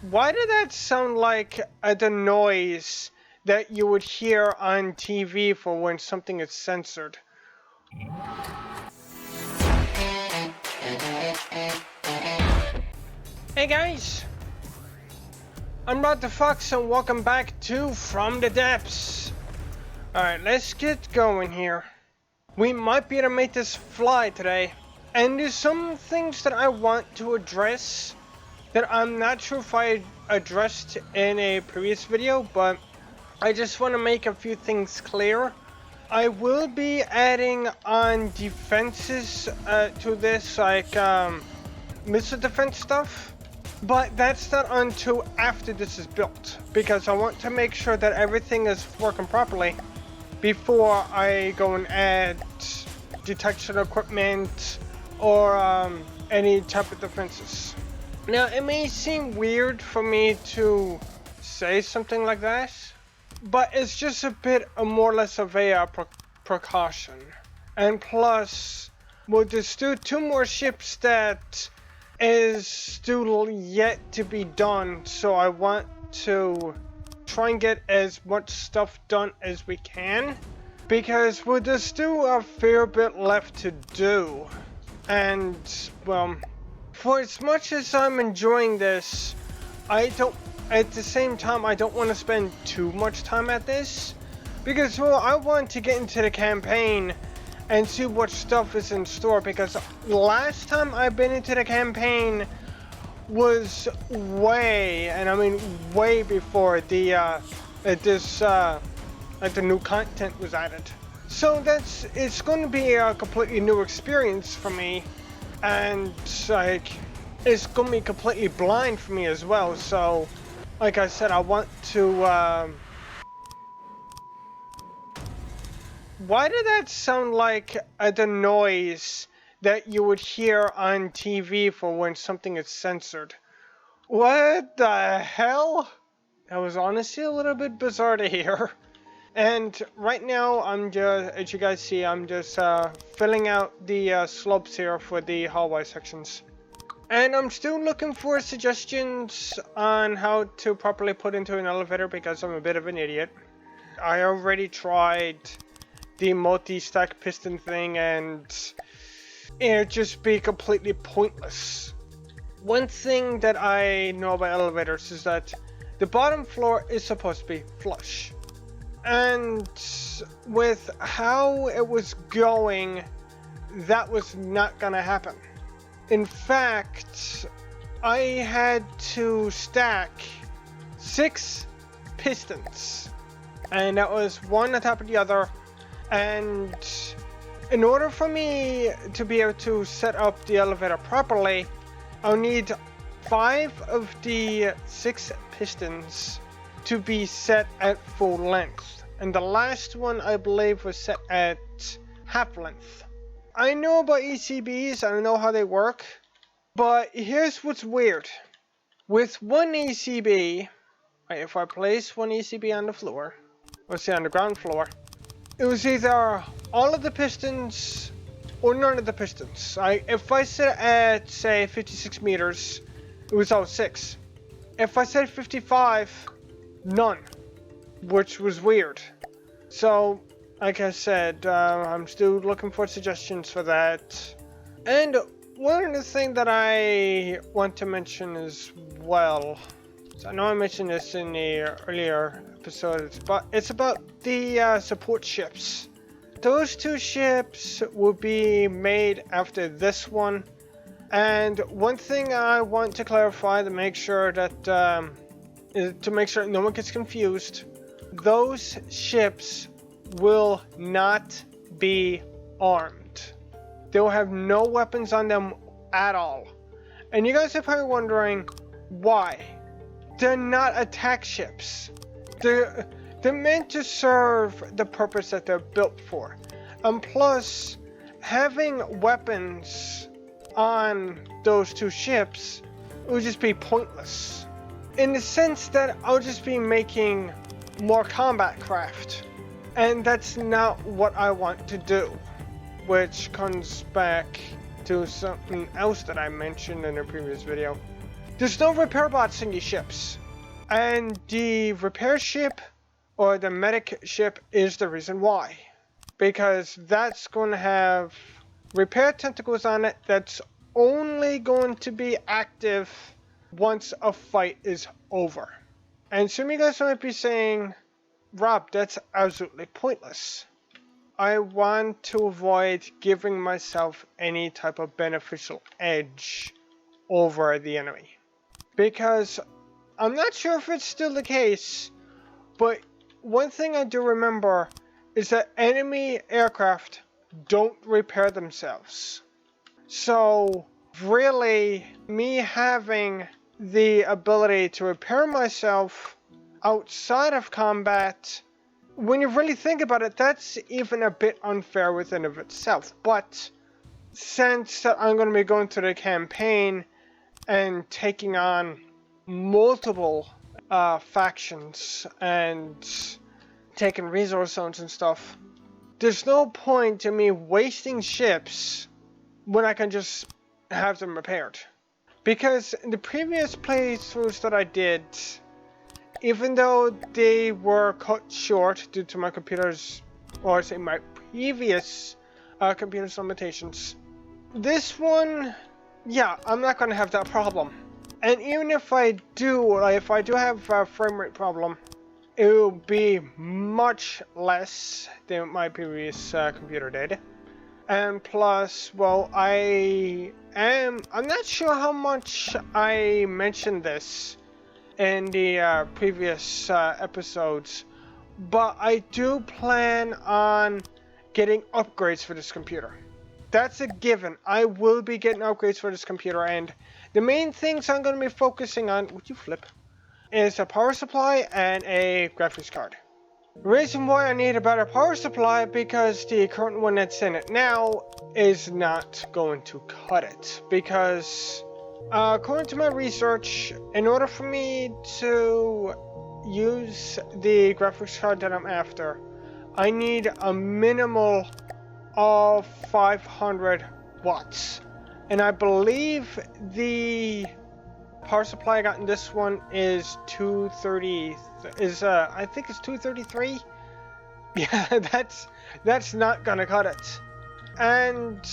Why did that sound like the noise that you would hear on TV for when something is censored? Hey guys! I'm Rod the Fox and welcome back to From the Depths. Alright, let's get going here. We might be able to make this fly today. And there's some things that I want to address that I'm not sure if I addressed in a previous video, but I just want to make a few things clear. I will be adding on defenses to this, like missile defense stuff, but that's not until after this is built, because I want to make sure that everything is working properly before I go and add detection equipment or any type of defenses. Now, it may seem weird for me to say something like that, but it's just a bit more or less of a precaution. And plus, well, there's still 2 more ships that is still yet to be done, so I want to try and get as much stuff done as we can, because well, there's still a fair bit left to do. And well, for as much as I'm enjoying this, at the same time, I don't want to spend too much time at this, because well, I want to get into the campaign and see what stuff is in store, because last time I've been into the campaign was way, and I mean way before the like the new content was added. So it's going to be a completely new experience for me, and like it's going to be completely blind for me as well. So like I said, I want to why did that sound like the noise that you would hear on TV for when something is censored? What the hell? That was honestly a little bit bizarre to hear. And right now, I'm just, as you guys see, I'm just filling out the slopes here for the hallway sections. And I'm still looking for suggestions on how to properly put into an elevator, because I'm a bit of an idiot. I already tried the multi-stack piston thing, and it'd just be completely pointless. One thing that I know about elevators is that the bottom floor is supposed to be flush. And with how it was going, that was not gonna happen. In fact, I had to stack 6 pistons, and that was one on top of the other. And in order for me to be able to set up the elevator properly, I'll need 5 of the 6 pistons to be set at full length. And the last one, I believe, was set at half length. I know about ECBs, I know how they work, but here's what's weird. With one ECB, if I place one ECB on the floor, let's say on the ground floor, it was either all of the pistons or none of the pistons. If I set at, say, 56 meters, it was all 6. If I set 55, none, which was weird. So, like I said, I'm still looking for suggestions for that. And one of the things that I want to mention as well, so I know I mentioned this in the earlier episodes, but it's about the support ships. Those 2 ships will be made after this one. And one thing I want to clarify to make sure that no one gets confused, those ships will not be armed. They'll have no weapons on them at all. And you guys are probably wondering why. They're not attack ships. They're meant to serve the purpose that they're built for. And plus, having weapons on those 2 ships would just be pointless, in the sense that I'll just be making more combat craft, and that's not what I want to do, which comes back to something else that I mentioned in a previous video. there's no repair bots in these ships. And the repair ship or the medic ship is the reason why. Because that's going to have repair tentacles on it that's only going to be active once a fight is over. And some of you guys might be saying, Rob, that's absolutely pointless. I want to avoid giving myself any type of beneficial edge over the enemy. Because I'm not sure if it's still the case, but one thing I do remember is that enemy aircraft don't repair themselves. So really, me having the ability to repair myself outside of combat, when you really think about it, that's even a bit unfair within of itself. But since I'm going to be going through the campaign and taking on multiple factions and taking resource zones and stuff, there's no point in me wasting ships when I can just have them repaired. Because in the previous playthroughs that I did, even though they were cut short due to my computer's, or say my previous computer's limitations, this one, yeah, I'm not going to have that problem. And even if I do, have a frame rate problem, it will be much less than my previous computer did. And plus, well, I'm not sure how much I mentioned this in the previous episodes, but I do plan on getting upgrades for this computer. That's a given. I will be getting upgrades for this computer, and the main things I'm going to be focusing on, would you flip, is a power supply and a graphics card. The reason why I need a better power supply, because the current one that's in it now is not going to cut it. Because according to my research, in order for me to use the graphics card that I'm after, I need a minimal of 500 watts. And I believe the power supply I got in this one is 230, I think it's 233. Yeah, that's not gonna cut it. And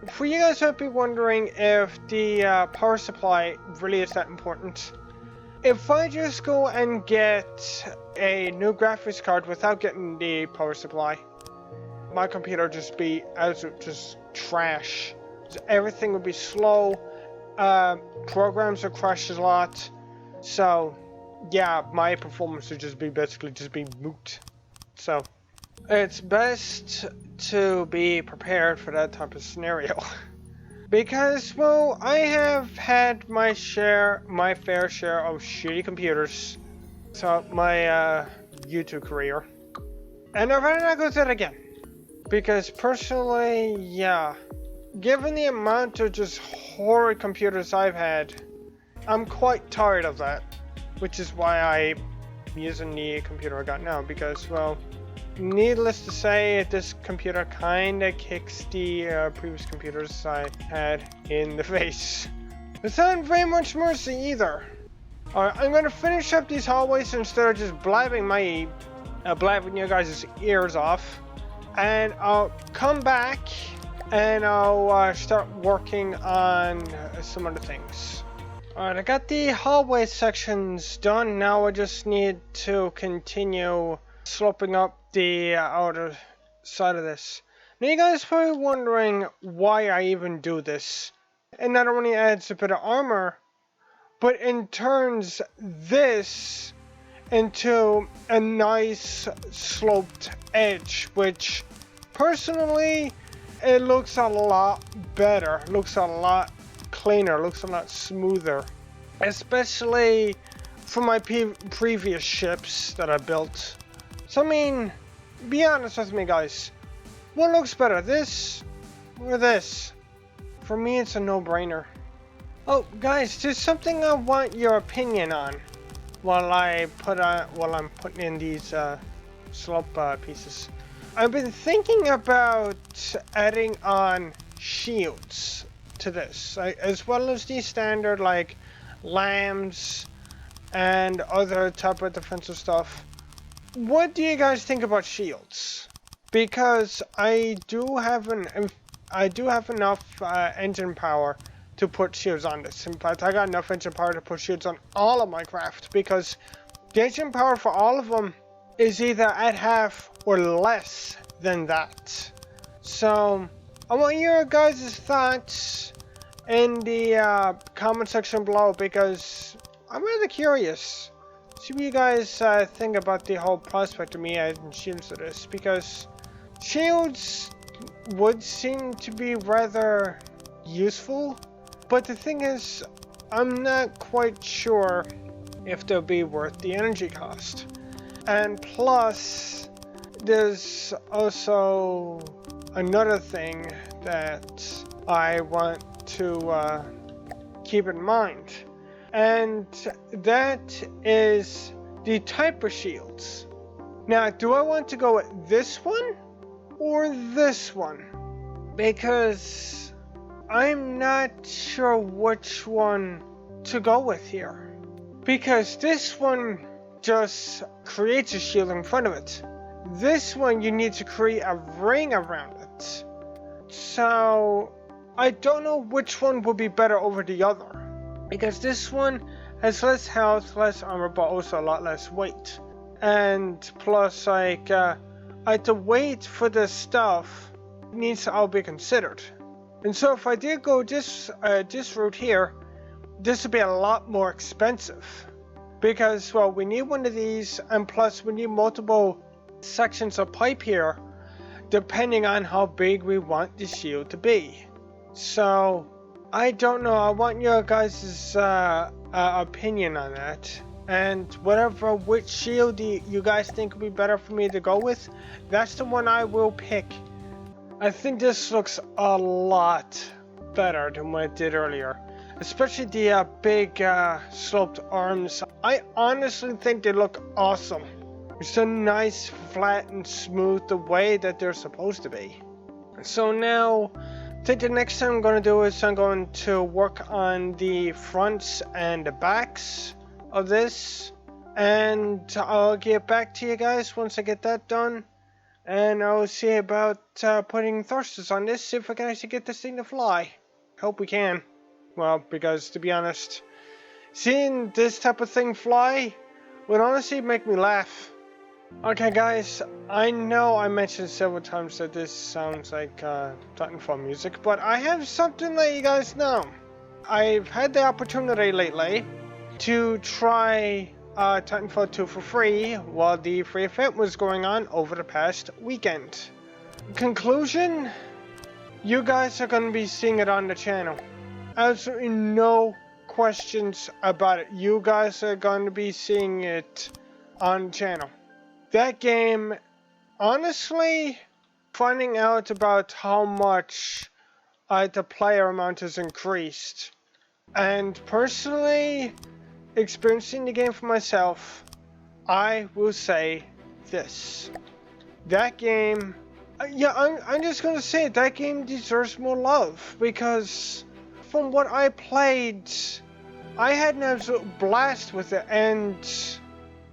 for you guys who might be wondering if the power supply really is that important, if I just go and get a new graphics card without getting the power supply, my computer just be just trash. Everything would be slow. Programs would crash a lot. So yeah, my performance would just be moot. So it's best to be prepared for that type of scenario. Because, well, I have had my fair share of shitty computers throughout my YouTube career. And I'd rather not go through that again. Because personally, yeah, given the amount of just horrid computers I've had, I'm quite tired of that. Which is why I'm using the computer I got now. Because, well, needless to say, this computer kinda kicks the previous computers I had in the face. It's not very much mercy either. Alright, I'm gonna finish up these hallways instead of just blabbing you guys' ears off. And I'll come back and I'll start working on some other things. Alright, I got the hallway sections done. Now I just need to continue sloping up the outer side of this. Now you guys are probably wondering why I even do this. It not only adds a bit of armor, but it turns this into a nice sloped edge, which personally it looks a lot better, looks a lot cleaner, looks a lot smoother, especially for my previous ships that I built. So I mean, be honest with me guys, what looks better, this or this? For me it's a no-brainer. Oh guys, there's something I want your opinion on while I'm putting in these slope pieces. I've been thinking about adding on shields to this, as well as the standard like lambs, and other type of defensive stuff. What do you guys think about shields? Because I do have enough engine power to put shields on this. In fact, I got enough engine power to put shields on all of my craft, because the engine power for all of them is either at half or less than that. So I want your guys' thoughts in the comment section below, because I'm really curious. See what you guys think about the whole prospect of me adding shields to this, because shields would seem to be rather useful, but the thing is, I'm not quite sure if they'll be worth the energy cost. And plus, there's also another thing that I want to keep in mind, and that is the type of shields. Now, do I want to go with this one or this one? Because I'm not sure which one to go with here. Because this one just creates a shield in front of it. This one you need to create a ring around it. So I don't know which one would be better over the other. Because this one has less health, less armor, but also a lot less weight. And plus, like, the weight for this stuff needs to all be considered. And so if I did go this route here, this would be a lot more expensive. Because, well, we need one of these, and plus we need multiple sections of pipe here, depending on how big we want the shield to be. So I don't know, I want your guys' opinion on that. And which shield you guys think would be better for me to go with, that's the one I will pick. I think this looks a lot better than what it did earlier. Especially the big sloped arms. I honestly think they look awesome. It's so nice, flat, and smooth the way that they're supposed to be. So now, I think the next thing I'm going to do is I'm going to work on the fronts and the backs of this. And I'll get back to you guys once I get that done. And I'll see about putting thrusters on this, see if I can actually get this thing to fly. Hope we can. Well, because to be honest, seeing this type of thing fly would honestly make me laugh. Okay guys, I know I mentioned several times that this sounds like Titanfall music, but I have something to let you guys know. I've had the opportunity lately to try Titanfall 2 for free while the free event was going on over the past weekend. Conclusion? You guys are going to be seeing it on the channel. Absolutely no questions about it. You guys are going to be seeing it on the channel. That game, honestly, finding out about how much the player amount has increased, and personally experiencing the game for myself, I will say this. That game, I'm just going to say it, that game deserves more love, because from what I played, I had an absolute blast with it, and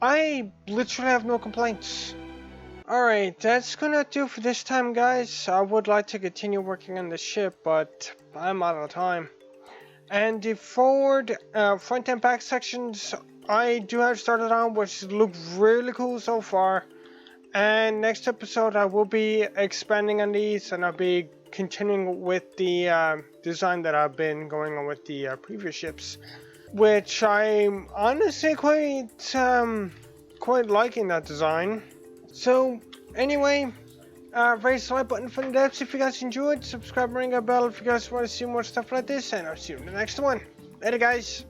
I literally have no complaints. Alright, that's gonna do for this time, guys. I would like to continue working on the ship, but I'm out of time. And the forward, front and back sections, I do have started on, which look really cool so far. And next episode, I will be expanding on these, and I'll be continuing with the design that I've been going on with the previous ships, which I'm honestly quite liking that design. So anyway, raise the like button for the depths if you guys enjoyed, subscribe, ring a bell if you guys want to see more stuff like this, and I'll see you in the next one. Later guys.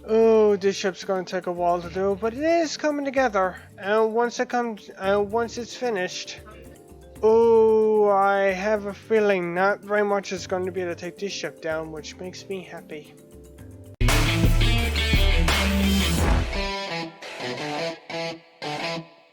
Oh, this ship's gonna take a while to do, but it is coming together, and once it's finished, oh, I have a feeling not very much is going to be able to take this ship down, which makes me happy.